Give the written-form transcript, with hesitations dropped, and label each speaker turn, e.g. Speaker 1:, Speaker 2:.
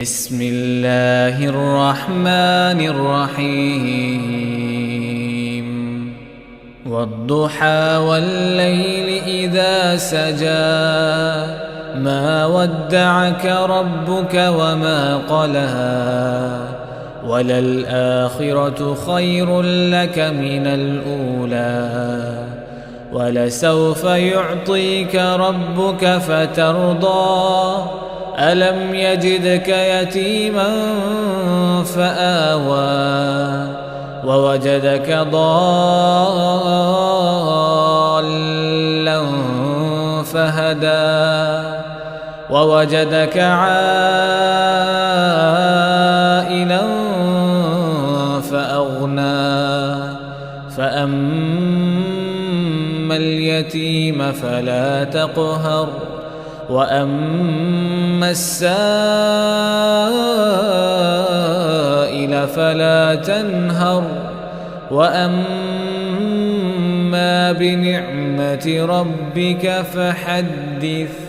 Speaker 1: بسم الله الرحمن الرحيم والضحى والليل إذا سجى ما ودعك ربك وما قلى وللآخرة خير لك من الأولى ولسوف يعطيك ربك فترضى ألم يجدك يتيما فآوى ووجدك ضالا فهدى ووجدك عائلا فأغنى فأما اليتيم فلا تقهر وأما السائل فلا تنهر وأما بنعمة ربك فحدث.